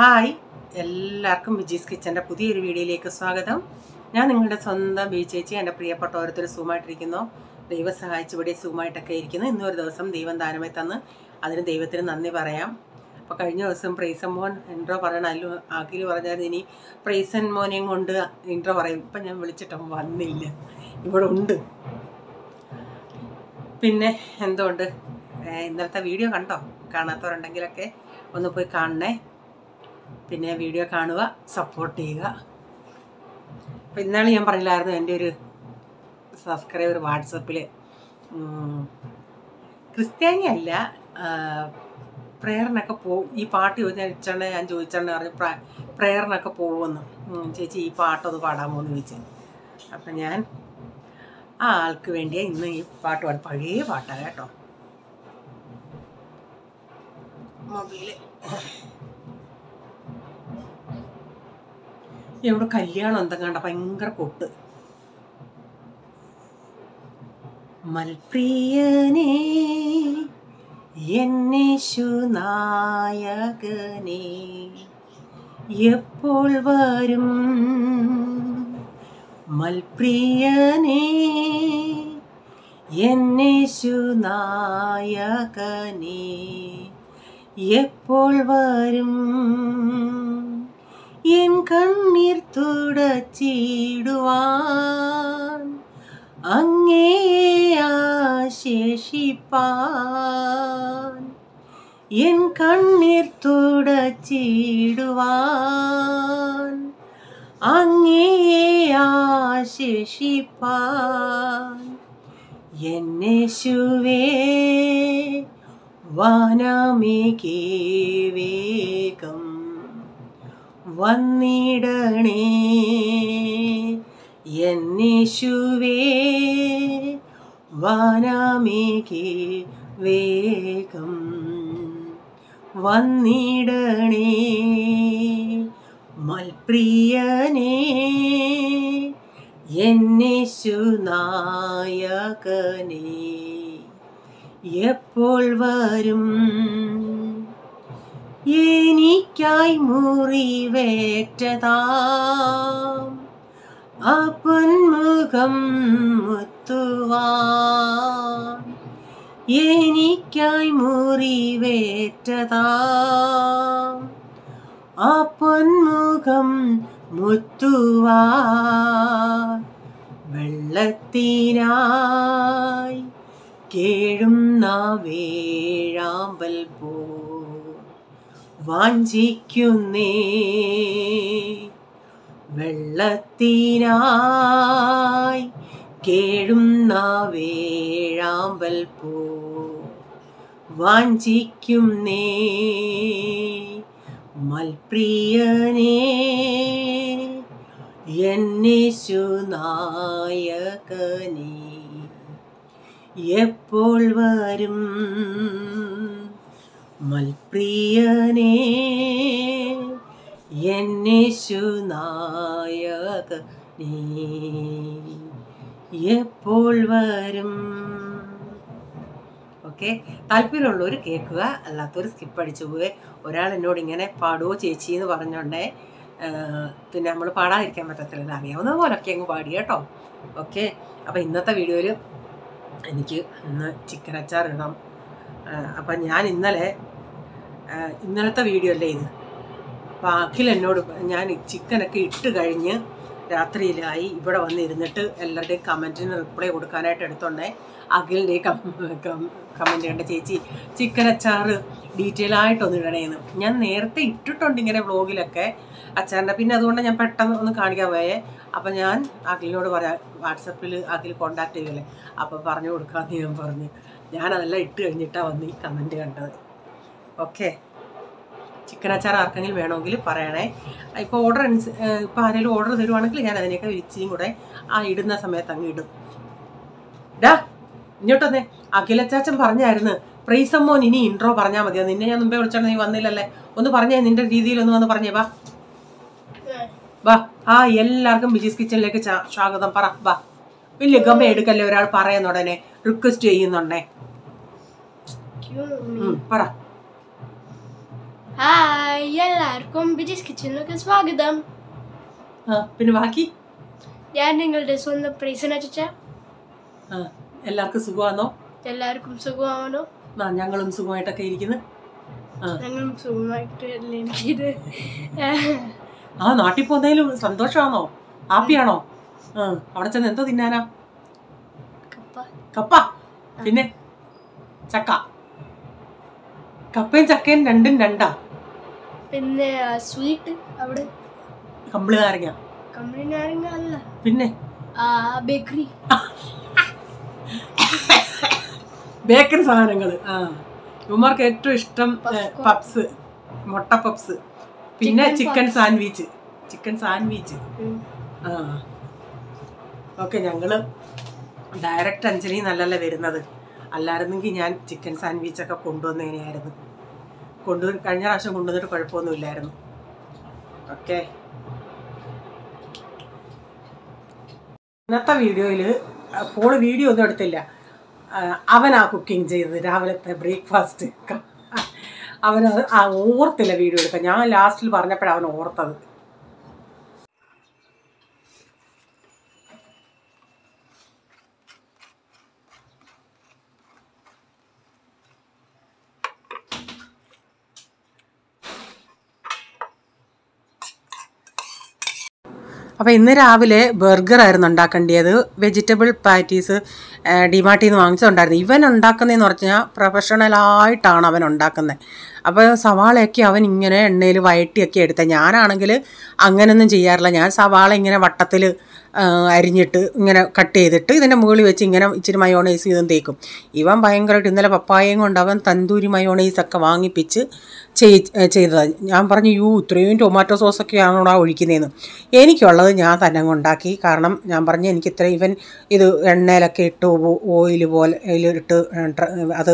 Hi, എല്ലാവർക്കും വിജീസ് കിച്ചൻ്റെ പുതിയൊരു വീഡിയോയിലേക്ക് സ്വാഗതം. ഞാൻ നിങ്ങളുടെ സ്വന്തം ബി ചേച്ചി. എൻ്റെ പ്രിയപ്പെട്ട ഓരോരുത്തർ സുഖമായിട്ടിരിക്കുന്നു. ദൈവം സഹായിച്ച് ഇവിടെ സുഖമായിട്ടൊക്കെ ഇരിക്കുന്നു. ഇന്നൊരു ദിവസം ദൈവം ദാനമായി തന്ന് അതിന് ദൈവത്തിന് നന്ദി പറയാം. അപ്പോൾ കഴിഞ്ഞ ദിവസം പ്രൈസൻ മോൻ ഇൻട്രോ പറയണം, അതിൽ അഖിൽ പറഞ്ഞായിരുന്നു ഇനി പ്രൈസൻ മോനെയും കൊണ്ട് ഇൻട്രോ പറയും. ഇപ്പം ഞാൻ വിളിച്ചിട്ടും വന്നില്ല, ഇവിടെ ഉണ്ട്. പിന്നെ എന്തുകൊണ്ട് ഇന്നലത്തെ വീഡിയോ കണ്ടോ? കാണാത്തവരുണ്ടെങ്കിലൊക്കെ ഒന്ന് പോയി കാണണേ. പിന്നെ വീഡിയോ കാണുക, സപ്പോർട്ട് ചെയ്യുക. അപ്പോൾ ഇന്നാണ് ഞാൻ പറഞ്ഞില്ലായിരുന്നു, എൻ്റെ ഒരു സബ്സ്ക്രൈബർ വാട്സപ്പിൽ ക്രിസ്ത്യാനി അല്ല, പ്രേയറിനൊക്കെ പോവും. ഈ പാട്ട് ചോദിച്ചാൽ ഞാൻ ചോദിച്ചാൽ പറഞ്ഞു പ്രേയറിനൊക്കെ പോകുമെന്ന്. ചേച്ചി ഈ പാട്ടൊന്ന് പാടാമോ എന്ന് ചോദിച്ചു. അപ്പം ഞാൻ ആ ആൾക്ക് വേണ്ടിയാണ് ഇന്ന് ഈ പാട്ട് പാടും. പഴയ പാട്ടാണ് കേട്ടോ. മൊബൈല് എവിടെ കല്യാണം എന്തെങ്ങാണ്ട ഭയങ്കര കൊട്ട്. മൽപ്രിയനേ എന്നേശുനായകനേ എപ്പോൾ വരും? മൽപ്രിയനേ എന്നേശുനായകനേ എപ്പോൾ വരും? എൻ കണ്ണീർ തുടച്ചിടുവാൻ അങ്ങയെ ആശേഷിപ്പാൻ, എൻ കണ്ണീർ തുടച്ചിടുവാൻ അങ്ങയെ ആശേഷിപ്പാൻ, എന്നേശുവേ വാനമേഘേ വേഗം വന്നിടണേ. എന്നേശുവേ വാനമേഘേ വേഗം വന്നിടണേ. മൽപ്രിയനേ എന്നേശുനായകനേ എപ്പോൾ വരും? എനിക്കായി മുറിവേറ്റതാം ആ പൊന്മുഖം മുത്തുവാൻ, എനിക്കായി മുറിവേറ്റതാം ആ പൊന്മുഖം മുത്തുവാൻ, വെള്ളത്തിനായി കേഴുന്ന വേഴാമ്പൽ പോ വാഞ്ചിക്കുന്നേ, വെള്ളത്തിനായി കേഴുന്ന വേഴാമ്പൽ പോ വാഞ്ചിക്കുന്നേ. മൽപ്രിയനേ എന്നേശുനായകനേ എപ്പോൾ വരും? മൽപ്രിയനേ എന്നേശുനായകനേ എപ്പോൾ വരും? ഓക്കെ, താല്പര്യമുള്ളവർ കേൾക്കുക, അല്ലാത്തവർ സ്കിപ്പ് അടിച്ചു പോവുക. ഒരാൾ എന്നോട് ഇങ്ങനെ പാടുവോ ചേച്ചി എന്ന് പറഞ്ഞോണ്ടേ പിന്നെ നമ്മൾ പാടാതിരിക്കാൻ പറ്റത്തില്ല, അറിയാവുന്ന പോലൊക്കെ അങ്ങ് പാടി കേട്ടോ. ഓക്കെ, അപ്പോൾ ഇന്നത്തെ വീഡിയോയിൽ എനിക്ക് ഇന്ന് ചിക്കൻ അച്ചാർ ഇടാം. അപ്പം ഞാൻ ഇന്നലത്തെ വീഡിയോ അല്ലേ ഇത്. അപ്പോൾ അഖിൽ എന്നോട് ഞാൻ ചിക്കനൊക്കെ ഇട്ട് കഴിഞ്ഞ് രാത്രിയിലായി ഇവിടെ വന്നിരുന്നിട്ട് എല്ലാവരുടെയും കമൻറ്റിന് റിപ്ലൈ കൊടുക്കാനായിട്ട് എടുത്തോണ്ടേ അഖിലിൻ്റെ കമൻറ്റ് കണ്ട ചേച്ചി ചിക്കൻ അച്ചാർ ഡീറ്റെയിൽ ആയിട്ടൊന്ന് ഇടണേന്ന്. ഞാൻ നേരത്തെ ഇട്ടിട്ടുണ്ട് ഇങ്ങനെ വ്ളോഗിലൊക്കെ അച്ചാറിൻ്റെ, പിന്നെ അതുകൊണ്ട് ഞാൻ പെട്ടെന്ന് ഒന്ന് കാണിക്കാൻ പോയേ. അപ്പം ഞാൻ അഖിലിനോട് പറയാം, വാട്സപ്പിൽ അഖിൽ കോണ്ടാക്ട് ചെയ്യുമല്ലേ, അപ്പോൾ പറഞ്ഞു കൊടുക്കാമെന്ന് ഞാൻ പറഞ്ഞു. ഞാനതെല്ലാം ഇട്ട് കഴിഞ്ഞിട്ടാണ് വന്ന് ഈ കമൻറ്റ് കണ്ടത്. ഓക്കെ, ചിക്കൻ അച്ചാർ ആർക്കെങ്കിലും വേണമെങ്കിൽ പറയണേ. ഇപ്പോൾ ഇപ്പോൾ ആരെങ്കിലും ഓർഡർ തരുവാണെങ്കിൽ ഞാൻ അതിനെയൊക്കെ ഇച്ചിരിയും കൂടെ ആ ഇടുന്ന സമയത്ത് അങ്ങ് ഇടും. ഡാ ഇങ്ങോട്ടൊന്നേ, അഖിലച്ചാച്ചൻ പറഞ്ഞായിരുന്നു പ്രൈസൻ മോൻ ഇനി ഇൻട്രോ പറഞ്ഞാൽ മതിയോ. നിന്നെ ഞാൻ മുമ്പേ വിളിച്ചോണ്ട് നീ വന്നില്ലല്ലേ, ഒന്ന് പറഞ്ഞേ, നിന്റെ രീതിയിലൊന്ന് വന്ന് പറഞ്ഞേ. വാ വാ, ആ എല്ലാവർക്കും വിജീസ് കിച്ചണിലേക്ക് സ്വാഗതം പറ. വാ, വലിയ ഗമ എടുക്കല്ലേ, ഒരാൾ പറയുന്നുടനെ റിക്വസ്റ്റ് ചെയ്യുന്നുണ്ടേ. പറ. ഹായ് എല്ലാവർക്കും ബിജീസ് കിച്ചണിലേക്ക് സ്വാഗതം. പിന്നെ ബാക്കി ഞാൻ നിങ്ങളുടെ സ്വന്തം പ്രൈസന ചച്ച. എല്ലാവർക്കും സുഖമാണോ? എല്ലാവർക്കും സുഖമാണോ? ഞങ്ങളും സുഖമായിട്ടൊക്കെ ഇരിക്കുന്നു. ഞങ്ങളും സുഖമായിട്ട് എനിക്ക് നാട്ടിൽ പോകുന്നതിലും സന്തോഷമാണോ? ഹാപ്പിയാണോ? അവിടെ ചെന്ന് എന്തോ തിന്നാനാ? കപ്പ. പിന്നെ ചക്ക. കപ്പയും ചക്കയും രണ്ടും രണ്ടാ. പിന്നെ സ്വീറ്റ് അവിടെ കമ്പിളി നാരങ്ങ. കമ്പിളി നാരങ്ങ അല്ല, പിന്നെ ബേക്കറി ബേക്കറി സാധനങ്ങൾ. ഇവന്മാർക്ക് ഏറ്റവും ഇഷ്ടം പപ്സ്, മുട്ട പപ്സ്, പിന്നെ ചിക്കൻ സാൻഡ്വിച്ച്. ഓക്കെ, ഞങ്ങള് ഡയറക്റ്റ് അഞ്ചലിൽ നല്ലല്ല വരുന്നത്. അല്ലായിരുന്നെങ്കിൽ ഞാൻ ചിക്കൻ സാൻഡ്വിച്ചൊക്കെ കൊണ്ടുവന്നേനെയായിരുന്നു. കഴിഞ്ഞ പ്രാവശ്യം കൊണ്ടുവന്നിട്ട് കുഴപ്പമൊന്നുമില്ലായിരുന്നു. ഓക്കെ, ഇന്നത്തെ വീഡിയോയിൽ പോള് വീഡിയോ ഒന്നും എടുത്തില്ല. അവനാ കുക്കിംഗ് ചെയ്തത് രാവിലത്തെ ബ്രേക്ക്ഫാസ്റ്റ്. അവനത് ഓർത്തില്ല വീഡിയോ എടുക്കാൻ. ഞാൻ ലാസ്റ്റിൽ പറഞ്ഞപ്പോഴാണ് അവൻ ഓർത്തത്. അപ്പോൾ ഇന്ന് രാവിലെ ബർഗറായിരുന്നു ഉണ്ടാക്കേണ്ടത്. വെജിറ്റബിൾ പാറ്റീസ് ഡിമാർട്ടിൽ നിന്ന് വാങ്ങിച്ചിട്ടുണ്ടായിരുന്നു. ഇവൻ ഉണ്ടാക്കുന്നതെന്ന് പറഞ്ഞാൽ പ്രൊഫഷണലായിട്ടാണ് അവൻ ഉണ്ടാക്കുന്നത്. അപ്പോൾ സവാളയൊക്കെ അവൻ ഇങ്ങനെ എണ്ണയിൽ വഴറ്റിയൊക്കെ എടുത്തത്. ഞാനാണെങ്കിൽ അങ്ങനെയൊന്നും ചെയ്യാറില്ല. ഞാൻ സവാള ഇങ്ങനെ വട്ടത്തിൽ അരിഞ്ഞിട്ട് ഇങ്ങനെ കട്ട് ചെയ്തിട്ട് ഇതിൻ്റെ മുകളിൽ വെച്ച് ഇങ്ങനെ ഇച്ചിരി മയോണൈസ് ഇതും തേക്കും. ഇവൻ ഭയങ്കരമായിട്ട് ഇന്നലെ പപ്പായയും കൊണ്ട് അവൻ തന്തൂരി മയോണൈസൊക്കെ വാങ്ങിപ്പിച്ച് ചെയ്തതാണ്. ഞാൻ പറഞ്ഞു, ഇത്രയും ടൊമാറ്റോ സോസൊക്കെയാണോടാ ഒഴിക്കുന്നതെന്ന്. എനിക്കുള്ളത് ഞാൻ തന്നെ ഉണ്ടാക്കി. കാരണം ഞാൻ പറഞ്ഞു, എനിക്ക് ഇവൻ ഇത് എണ്ണയിലൊക്കെ ഇട്ട് ഓയിൽ പോലെ ഇട്ട് അത്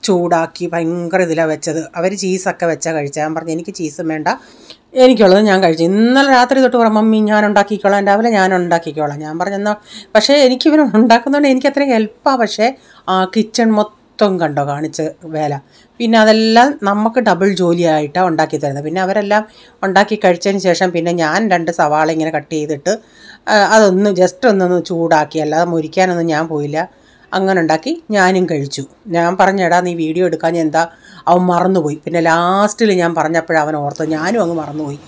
ചൂടാക്കി ഭയങ്കര ഇതിലാണ് വെച്ചത്. അവർ ചീസൊക്കെ വെച്ചാൽ കഴിച്ചാൽ. ഞാൻ പറഞ്ഞു, എനിക്ക് ചീസും വേണ്ട, എനിക്കുള്ളത് ഞാൻ കഴിച്ചു. ഇന്നലെ രാത്രി തൊട്ട് പറയാം, മമ്മി ഞാൻ ഉണ്ടാക്കിക്കോളാം, രാവിലെ ഞാൻ ഉണ്ടാക്കിക്കോളാം. ഞാൻ പറഞ്ഞെന്നാൽ പക്ഷേ എനിക്കിവൻ ഉണ്ടാക്കുന്നതുകൊണ്ട് എനിക്ക് അത്രയും ഹെൽപ്പാണ്. പക്ഷേ കിച്ചൺ മൊത്തം കണ്ടോ കാണിച്ച് വേല. പിന്നെ അതെല്ലാം നമുക്ക് ഡബിൾ ജോലിയായിട്ടാണ് ഉണ്ടാക്കി തരുന്നത്. പിന്നെ അവരെല്ലാം ഉണ്ടാക്കി കഴിച്ചതിന് ശേഷം പിന്നെ ഞാൻ 2 സവാള ഇങ്ങനെ കട്ട് ചെയ്തിട്ട് അതൊന്ന് ജസ്റ്റ് ഒന്നൊന്ന് ചൂടാക്കി, അല്ലാതെ മുരിക്കാനൊന്നും ഞാൻ പോയില്ല. അങ്ങനെ ഉണ്ടാക്കി ഞാനും കഴിച്ചു. ഞാൻ പറഞ്ഞെടാ നീ വീഡിയോ എടുക്കാൻ എന്താ, അവൻ മറന്നുപോയി. പിന്നെ ലാസ്റ്റിൽ ഞാൻ പറഞ്ഞപ്പോഴവൻ അവൻ ഓർത്തത്, ഞാനും അങ്ങ് മറന്നുപോയി.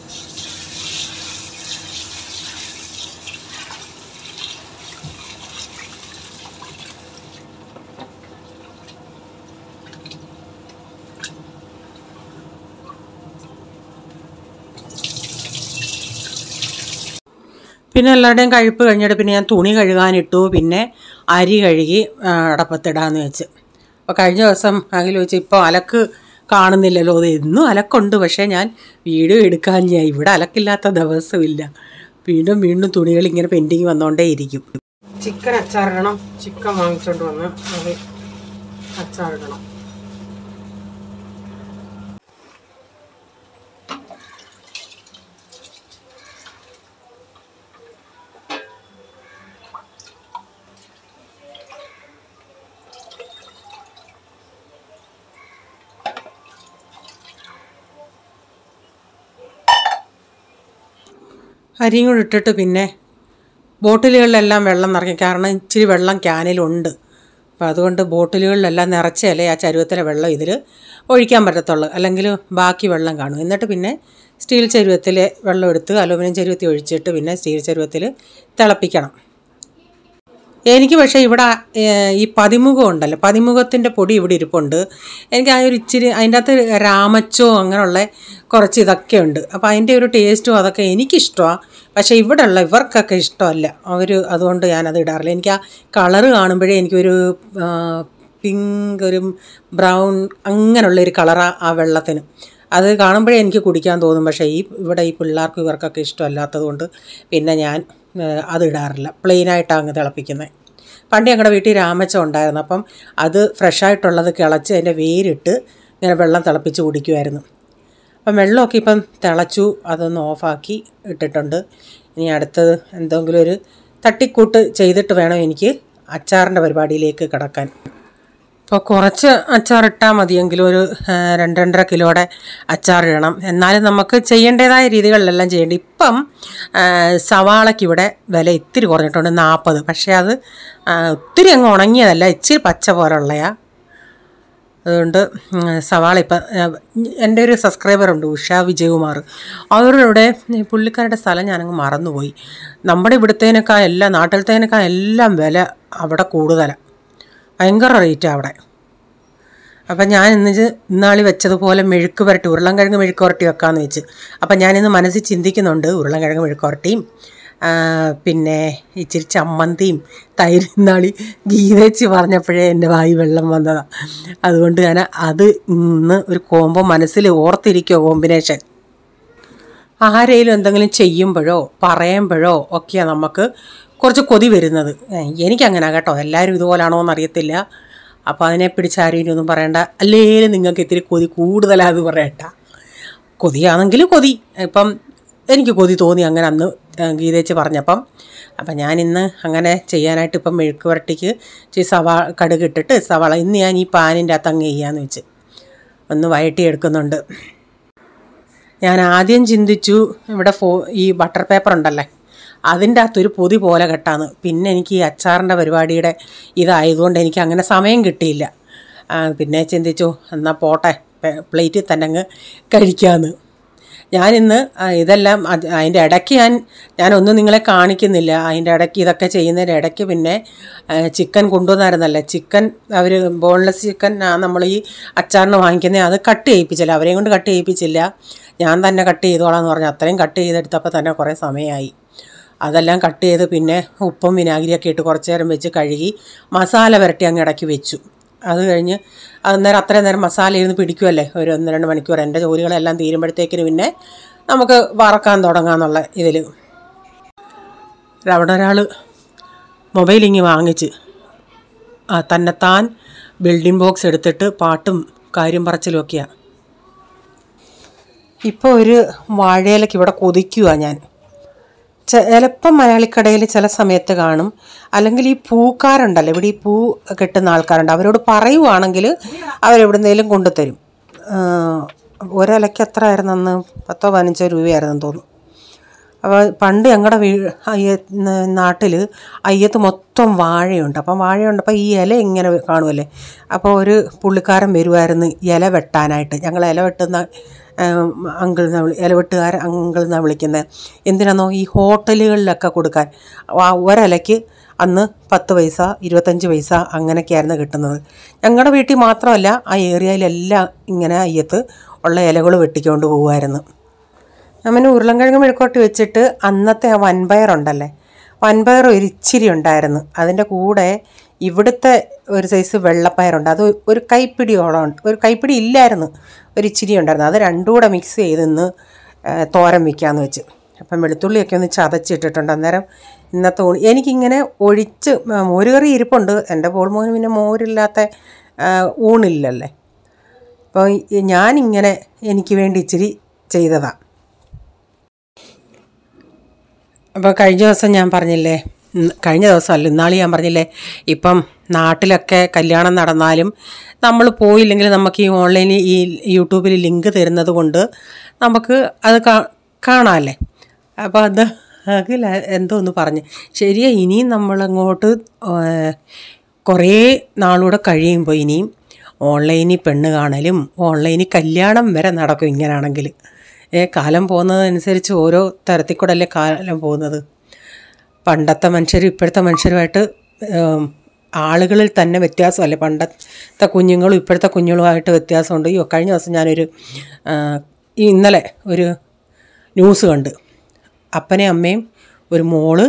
പിന്നെ എല്ലാവരുടെയും കഴിപ്പ് കഴിഞ്ഞിട്ട് പിന്നെ ഞാൻ തുണി കഴുകാനിട്ടു. പിന്നെ അരി കഴുകി അടപ്പത്തിടാന്ന് വെച്ച്. അപ്പോൾ കഴിഞ്ഞ ദിവസം അഖിൽ വെച്ച് ഇപ്പോൾ അലക്ക് കാണുന്നില്ലല്ലോ. അത് എന്നും അലക്കുണ്ട്, പക്ഷേ ഞാൻ വീഡിയോ എടുക്കാൻ ഇവിടെ അലക്കില്ലാത്ത ദിവസമില്ല. വീണ്ടും തുണികൾ ഇങ്ങനെ പെൻഡിങ് വന്നുകൊണ്ടേ ഇരിക്കും. ചിക്കൻ അച്ചാറിടണം. ചിക്കൻ വാങ്ങിച്ചോണ്ട് വന്ന് അത് അച്ചാറിടണം. അരിയും കൂടി ഇട്ടിട്ട് പിന്നെ ബോട്ടിലുകളിലെല്ലാം വെള്ളം നിറയ്ക്കും. കാരണം ഇച്ചിരി വെള്ളം ക്യാനിലുണ്ട്. അപ്പോൾ അതുകൊണ്ട് ബോട്ടിലുകളിലെല്ലാം നിറച്ചാലേ ആ ചരുവത്തിലെ വെള്ളം ഇതിൽ ഒഴിക്കാൻ പറ്റത്തുള്ളൂ, അല്ലെങ്കിൽ ബാക്കി വെള്ളം കാണും. എന്നിട്ട് പിന്നെ സ്റ്റീൽ ചരുവത്തിൽ വെള്ളം എടുത്ത് അലുമിനിയം ചരുവത്തിൽ ഒഴിച്ചിട്ട് പിന്നെ സ്റ്റീൽ ചരുവത്തിൽ തിളപ്പിക്കണം. എനിക്ക് പക്ഷേ ഇവിടെ ഈ പതിമുഖം ഉണ്ടല്ലോ, പതിമുഖത്തിൻ്റെ പൊടി ഇവിടെ ഇരിപ്പുണ്ട്. എനിക്ക് ആ ഒരു ഇച്ചിരി അതിൻ്റെ അകത്ത് രാമച്ചോ അങ്ങനെയുള്ള കുറച്ച് ഇതൊക്കെ ഉണ്ട്. അപ്പോൾ അതിൻ്റെ ഒരു ടേസ്റ്റും അതൊക്കെ എനിക്കിഷ്ടമാണ്. പക്ഷേ ഇവിടെ ഉള്ള ഇവർക്കൊക്കെ ഇഷ്ടമല്ല. അതുകൊണ്ട് ഞാനത് ഇടാറില്ല. എനിക്ക് ആ കളറ് കാണുമ്പോഴേ എനിക്കൊരു പിങ്ക്, ഒരു ബ്രൗൺ അങ്ങനെയുള്ളൊരു കളറാണ് ആ വെള്ളത്തിന്. അത് കാണുമ്പോഴേ എനിക്ക് കുടിക്കാൻ തോന്നും. പക്ഷേ ഇവിടെ ഈ പിള്ളേർക്കും ഇവർക്കൊക്കെ ഇഷ്ടമല്ലാത്തത് കൊണ്ട് പിന്നെ ഞാൻ അതിടാറില്ല. പ്ലെയിനായിട്ടാണ് അങ്ങ് തിളപ്പിക്കുന്നത്. പണ്ട് ഞങ്ങളുടെ വീട്ടിൽ രാമച്ചം ഉണ്ടായിരുന്നു. അപ്പം അത് ഫ്രഷായിട്ടുള്ളത് കിളച്ച് അതിൻ്റെ വേരിട്ട് ഇങ്ങനെ വെള്ളം തിളപ്പിച്ച് കുടിക്കുമായിരുന്നു. അപ്പം വെള്ളമൊക്കെ ഇപ്പം തിളച്ചു, അതൊന്ന് ഓഫാക്കി ഇട്ടിട്ടുണ്ട്. ഇനി അടുത്തത് എന്തെങ്കിലും ഒരു തട്ടിക്കൂട്ട് ചെയ്തിട്ട് വേണം എനിക്ക് അച്ചാറിൻ്റെ പരിപാടിയിലേക്ക് കിടക്കാൻ. അപ്പോൾ കുറച്ച് അച്ചാറിട്ടാൽ മതിയെങ്കിലും ഒരു 2-2.5 കിലോയുടെ അച്ചാറിടണം. എന്നാലും നമുക്ക് ചെയ്യേണ്ടതായ രീതികളിലെല്ലാം ചെയ്യേണ്ടി. ഇപ്പം സവാളയ്ക്ക് ഇവിടെ വില ഇത്തിരി കുറഞ്ഞിട്ടുണ്ട് 40. പക്ഷേ അത് ഒത്തിരി അങ്ങ് ഉണങ്ങിയതല്ല, ഇച്ചിരി പച്ച പോലുള്ളയാ. അതുകൊണ്ട് സവാള ഇപ്പം എൻ്റെ ഒരു സബ്സ്ക്രൈബറുണ്ട്, ഉഷ വിജയകുമാർ. അവരുടെ പുള്ളിക്കാരുടെ സ്ഥലം ഞാനങ്ങ് മറന്നുപോയി. നമ്മുടെ ഇവിടുത്തേനേക്കാൾ എല്ലാം നാട്ടിലത്തേനേക്കാൾ എല്ലാം വില അവിടെ കൂടുതലാണ്, ഭയങ്കര റേറ്റാണ് അവിടെ. അപ്പം ഞാൻ ഇന്നാളി വെച്ചതുപോലെ മെഴുക്ക് പുരട്ടി, ഉരുളൻകിഴങ്ങ് മെഴുക്ക് പുരട്ടി വെക്കാമെന്ന് വെച്ച്. അപ്പം ഞാനിന്ന് മനസ്സിൽ ചിന്തിക്കുന്നുണ്ട്, ഉരുളൻകിഴങ്ങ് മെഴുക്ക് പുരട്ടിയും പിന്നെ ഇച്ചിരി ചമ്മന്തിയും തൈര്. ഇന്നാളി ഗീതേച്ചി പറഞ്ഞപ്പോഴേ എൻ്റെ വായി വെള്ളം വന്നതാണ്. അതുകൊണ്ട് ഞാൻ അത് ഇന്ന് ഒരു കോംബോ മനസ്സിൽ ഓർത്തിരിക്കുക, കോമ്പിനേഷൻ. ആരെങ്കിലും എന്തെങ്കിലും ചെയ്യുമ്പോഴോ പറയുമ്പോഴോ ഒക്കെയാണ് നമുക്ക് കുറച്ച് കൊതി വരുന്നത്. എനിക്കങ്ങനെ കേട്ടോ, എല്ലാവരും ഇതുപോലാണോ എന്നറിയത്തില്ല. അപ്പോൾ അതിനെ പിടിച്ചാരും ഒന്നും പറയണ്ട. അല്ലേലും നിങ്ങൾക്ക് ഇത്തിരി കൊതി കൂടുതലാത് പറയണ്ട. കൊതിയാണെങ്കിൽ കൊതി. ഇപ്പം എനിക്ക് കൊതി തോന്നി അങ്ങനെ അന്ന് ഗീതേച്ച് പറഞ്ഞപ്പം. അപ്പം ഞാനിന്ന് അങ്ങനെ ചെയ്യാനായിട്ട് ഇപ്പം മെഴുക്ക് പുരട്ടിക്ക് ഇച്ചിരി കടുക് ഇട്ടിട്ട് സവാള ഇന്ന് ഞാൻ ഈ പാനിൻ്റെ അകത്ത് അങ്ങ് ചെയ്യാമെന്ന് വെച്ച് ഒന്ന് വഴറ്റി എടുക്കുന്നുണ്ട്. ഞാൻ ആദ്യം ചിന്തിച്ചു ഇവിടെ ഈ ബട്ടർ പേപ്പർ ഉണ്ടല്ലേ, അതിൻ്റെ അകത്തൊരു പൊതി പോലെ കെട്ടാന്ന്. പിന്നെ എനിക്ക് ഈ അച്ചാറിൻ്റെ പരിപാടിയുടെ ഇതായതുകൊണ്ട് എനിക്ക് അങ്ങനെ സമയം കിട്ടിയില്ല. പിന്നെ ചിന്തിച്ചു എന്നാൽ പോട്ടെ, പ്ലേറ്റിൽ തന്നെ അങ്ങ് കഴിക്കാമെന്ന്. ഞാനിന്ന് ഇതെല്ലാം അതിൻ്റെ ഇടയ്ക്ക് ഞാനൊന്നും നിങ്ങളെ കാണിക്കുന്നില്ല. അതിൻ്റെ ഇടയ്ക്ക് ഇതൊക്കെ ചെയ്യുന്നതിൻ്റെ ഇടയ്ക്ക് പിന്നെ ചിക്കൻ കൊണ്ടുവന്നായിരുന്നല്ലേ, ചിക്കൻ അവർ ബോൺലെസ് ചിക്കൻ നമ്മൾ ഈ അച്ചാറിന് വാങ്ങിക്കുന്നത്, അത് കട്ട് ചെയ്യിപ്പിച്ചില്ല, അവരെയും കൊണ്ട് കട്ട് ചെയ്യിപ്പിച്ചില്ല, ഞാൻ തന്നെ കട്ട് ചെയ്തോളാം എന്ന് പറഞ്ഞു. അത്രയും കട്ട് ചെയ്തെടുത്തപ്പോൾ തന്നെ കുറേ സമയമായി. അതെല്ലാം കട്ട് ചെയ്ത് പിന്നെ ഉപ്പും വിനാഗിരിയൊക്കെ ഇട്ട് കുറച്ച് നേരം വെച്ച് കഴുകി മസാല പുരട്ടി അങ്ങ് ഇടയ്ക്ക് വെച്ചു. അത് കഴിഞ്ഞ് അന്നേരം അത്രയും നേരം മസാല ഇരുന്ന് പിടിക്കുമല്ലേ, ഒരു 1-2 മണിക്കൂർ. എൻ്റെ ജോലികളെല്ലാം തീരുമ്പോഴത്തേക്കിന് പിന്നെ നമുക്ക് വറക്കാൻ തുടങ്ങാമെന്നുള്ള ഇതിൽ. അവിടെ ഒരാൾ മൊബൈലിങ്ങ് വാങ്ങിച്ച് തന്നെത്താൻ ബിൽഡിംഗ് ബോക്സ് എടുത്തിട്ട് പാട്ടും കാര്യം പറച്ചിലും ഒക്കെയാണ്. ഇപ്പോൾ ഒരു വാഴയിലക്ക് ഇവിടെ കൊതിക്കുക ഞാൻ. ചിലപ്പം മലയാളിക്കടയിൽ ചില സമയത്ത് കാണും. അല്ലെങ്കിൽ ഈ പൂക്കാരുണ്ടല്ലോ, ഇവിടെ ഈ പൂ കെട്ടുന്ന ആൾക്കാരുണ്ട്, അവരോട് പറയുവാണെങ്കിൽ അവരെവിടുന്നേലും കൊണ്ടുതരും. ഒരിലയ്ക്ക് എത്ര ആയിരുന്നു അന്ന്, 10-15 രൂപയായിരുന്നെന്ന് തോന്നുന്നു. അപ്പോൾ പണ്ട് ഞങ്ങളുടെ നാട്ടിൽ അയ്യത്ത് മൊത്തം വാഴയുണ്ട്. അപ്പം വാഴയുണ്ടപ്പോൾ ഈ ഇല ഇങ്ങനെ കാണുമല്ലേ, അപ്പോൾ ഒരു പുള്ളിക്കാരൻ വരുമായിരുന്നു ഇല വെട്ടാനായിട്ട്. ഞങ്ങൾ ഇല വെട്ടുന്ന ഇലവെട്ടുകാരൻ അങ്കിൾ എന്നാണ് വിളിക്കുന്നത്. എന്തിനാണെന്നോ, ഈ ഹോട്ടലുകളിലൊക്കെ കൊടുക്കാൻ. ഒരിലയ്ക്ക് അന്ന് 10 പൈസ 25 പൈസ അങ്ങനെയൊക്കെയായിരുന്നു കിട്ടുന്നത്. ഞങ്ങളുടെ വീട്ടിൽ മാത്രമല്ല, ആ ഏരിയയിലെല്ലാം ഇങ്ങനെ അയ്യത്ത് ഉള്ള ഇലകൾ വെട്ടിക്കൊണ്ട് പോകുമായിരുന്നു. അങ്ങനെ ഉരുളൻകിഴങ്ങ് മെഴുക്കോട്ടി വെച്ചിട്ട് അന്നത്തെ ആ വൻപയറുണ്ടല്ലേ, വൻപയർ ഒരു ഇച്ചിരി ഉണ്ടായിരുന്നു. അതിൻ്റെ കൂടെ ഇവിടുത്തെ ഒരു സൈസ് വെള്ളപ്പയറുണ്ട്, അത് ഒരു കൈപ്പിടിയോളം ഉണ്ട്. ഒരു കൈപ്പിടി ഇല്ലായിരുന്നു, ഒരു ഇച്ചിരി ഉണ്ടായിരുന്നു. അത് രണ്ടും കൂടെ മിക്സ് ചെയ്തിന്ന് തോരൻ വയ്ക്കാമെന്ന് വെച്ച്. അപ്പം വെളുത്തുള്ളിയൊക്കെ ഒന്ന് ചതച്ചിട്ടിട്ടുണ്ട്. അന്നേരം ഇന്നത്തെ എനിക്കിങ്ങനെ ഒഴിച്ച് മോരുകറി ഇരിപ്പുണ്ട്. എൻ്റെ പോൾമോന് പിന്നെ മോരില്ലാത്ത ഊണില്ലല്ലേ. അപ്പോൾ ഞാനിങ്ങനെ എനിക്ക് വേണ്ടി ഇച്ചിരി ചെയ്തതാണ്. അപ്പോൾ കഴിഞ്ഞ ദിവസം ഞാൻ പറഞ്ഞില്ലേ, കഴിഞ്ഞ ദിവസമല്ല ഇന്നാൾ ഞാൻ പറഞ്ഞില്ലേ, ഇപ്പം നാട്ടിലൊക്കെ കല്യാണം നടന്നാലും നമ്മൾ പോയില്ലെങ്കിൽ നമുക്ക് ഈ ഓൺലൈനിൽ ഈ യൂട്യൂബിൽ ലിങ്ക് തരുന്നത് കൊണ്ട് നമുക്ക് അത് കാണാമല്ലേ. അപ്പോൾ അത് അതിൽ എന്തോ ഒന്ന് പറഞ്ഞ് ശരിയാ. ഇനിയും നമ്മളങ്ങോട്ട് കുറേ നാളൂടെ കഴിയുമ്പോൾ ഇനിയും ഓൺലൈനിൽ പെണ്ണ് കാണലും ഓൺലൈനിൽ കല്യാണം വരെ നടക്കും ഇങ്ങനെയാണെങ്കിൽ. കാലം പോകുന്നതനുസരിച്ച് ഓരോ തരത്തിൽ കൂടെ അല്ലേ കാലം പോകുന്നത്. പണ്ടത്തെ മനുഷ്യരും ഇപ്പോഴത്തെ മനുഷ്യരുമായിട്ട് ആളുകളിൽ തന്നെ വ്യത്യാസമല്ലേ. പണ്ടത്തെ കുഞ്ഞുങ്ങളും ഇപ്പോഴത്തെ കുഞ്ഞുങ്ങളുമായിട്ട് വ്യത്യാസമുണ്ട്. കഴിഞ്ഞ ദിവസം ഞാനൊരു ഇന്നലെ ഒരു ന്യൂസ് കണ്ട്. അപ്പനെയും അമ്മയും ഒരു മോള്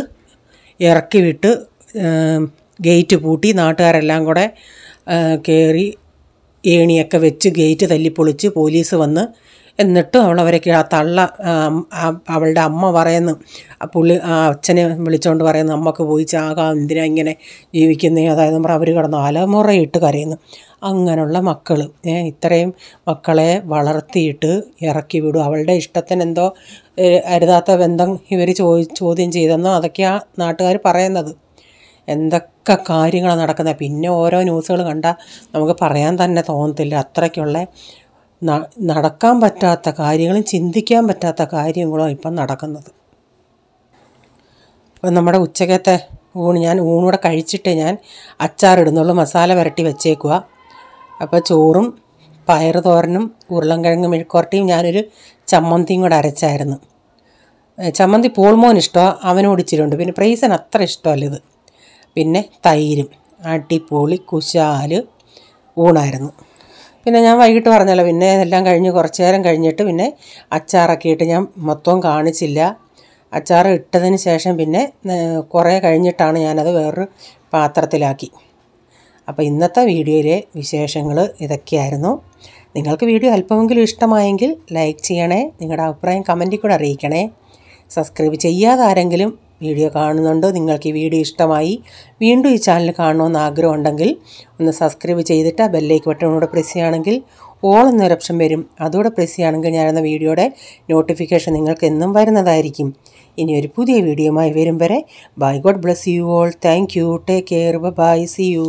ഇറക്കി വിട്ട് ഗേറ്റ് പൂട്ടി, നാട്ടുകാരെല്ലാം കൂടെ കയറി ഏണിയൊക്കെ വെച്ച് ഗേറ്റ് തല്ലിപ്പൊളിച്ച് പോലീസ് വന്ന്. എന്നിട്ടും അവളവരൊക്കെ അവളുടെ അമ്മ പറയുന്നു, അച്ഛനെ വിളിച്ചുകൊണ്ട് പറയുന്നു, അമ്മക്ക് പോയി ചാകാം, എന്തിനാ ഇങ്ങനെ ജീവിക്കുന്നേ, അതായത് നമ്മൾ അവർ കിടന്ന് അലമുറയിട്ട് കരയുന്നു. അങ്ങനെയുള്ള മക്കൾ ഇത്രയും മക്കളെ വളർത്തിയിട്ട് ഇറക്കി വിടും. അവളുടെ ഇഷ്ടത്തിന് എന്തോ അരുതാത്ത ബന്ധം ഇവർ ചോദ്യം ചെയ്തെന്നോ അതൊക്കെയാണ് നാട്ടുകാർ പറയുന്നത്. എന്തൊക്കെ എന്തൊക്കെ കാര്യങ്ങളാണ് നടക്കുന്നത്. പിന്നെ ഓരോ ന്യൂസുകൾ കണ്ടാൽ നമുക്ക് പറയാൻ തന്നെ തോന്നത്തില്ല. അത്രയ്ക്കുള്ള നടക്കാൻ പറ്റാത്ത കാര്യങ്ങളും ചിന്തിക്കാൻ പറ്റാത്ത കാര്യങ്ങളും ഇപ്പം നടക്കുന്നത്. അപ്പം നമ്മുടെ ഉച്ചക്കത്തെ ഞാൻ ഊണൂടെ കഴിച്ചിട്ട് ഞാൻ അച്ചാറിടുന്നുള്ളൂ. മസാല പുരട്ടി വെച്ചേക്കുക. അപ്പോൾ ചോറും പയറ് തോരനും ഉരുളൻകിഴങ്ങ് മെഴുക്കുവരട്ടിയും ഞാനൊരു ചമ്മന്തിയും കൂടെ അരച്ചായിരുന്നു. ചമ്മന്തി പോൾമോൻ ഇഷ്ടമാണ്, അവനോട് ഇച്ചിരിയുണ്ട്. പിന്നെ പ്രൈസന് അത്ര ഇഷ്ടമല്ല ഇത്. പിന്നെ തൈരും. അടിപൊളി കുശാല് ഊണായിരുന്നു. പിന്നെ ഞാൻ വൈകിട്ട് പറഞ്ഞല്ലോ, പിന്നെ എല്ലാം കഴിഞ്ഞ് കുറച്ച് നേരം കഴിഞ്ഞിട്ട് പിന്നെ അച്ചാറൊക്കെ ഇട്ട് ഞാൻ മൊത്തവും കാണിച്ചില്ല. അച്ചാർ ഇട്ടതിന് ശേഷം പിന്നെ കുറേ കഴിഞ്ഞിട്ടാണ് ഞാനത് വേറൊരു പാത്രത്തിലാക്കി. അപ്പോൾ ഇന്നത്തെ വീഡിയോയിലെ വിശേഷങ്ങൾ ഇതൊക്കെയായിരുന്നു. നിങ്ങൾക്ക് വീഡിയോ അല്പമെങ്കിലും ഇഷ്ടമായെങ്കിൽ ലൈക്ക് ചെയ്യണേ. നിങ്ങളുടെ അഭിപ്രായം കമൻറ്റിൽ കൂടെ അറിയിക്കണേ. സബ്സ്ക്രൈബ് ചെയ്യാതെ ആരെങ്കിലും വീഡിയോ കാണുന്നുണ്ട്, നിങ്ങൾക്ക് ഈ വീഡിയോ ഇഷ്ടമായി, വീണ്ടും ഈ ചാനൽ കാണണമെന്ന് ആഗ്രഹമുണ്ടെങ്കിൽ ഒന്ന് സബ്സ്ക്രൈബ് ചെയ്തിട്ട് ആ ബെല്ലൈക്കൺ ബട്ടണോടെ പ്രസ് ചെയ്യുകയാണെങ്കിൽ ഓൾ എന്നൊരു ഓപ്ഷൻ വരും. അതോടെ പ്രസ് ചെയ്യുകയാണെങ്കിൽ ഞാനെന്ന വീഡിയോയുടെ നോട്ടിഫിക്കേഷൻ നിങ്ങൾക്ക് എന്നും വരുന്നതായിരിക്കും. ഇനി ഒരു പുതിയ വീഡിയോയുമായി വരും വരെ bye. God bless you all. Thank you. Take care. Bye. See U.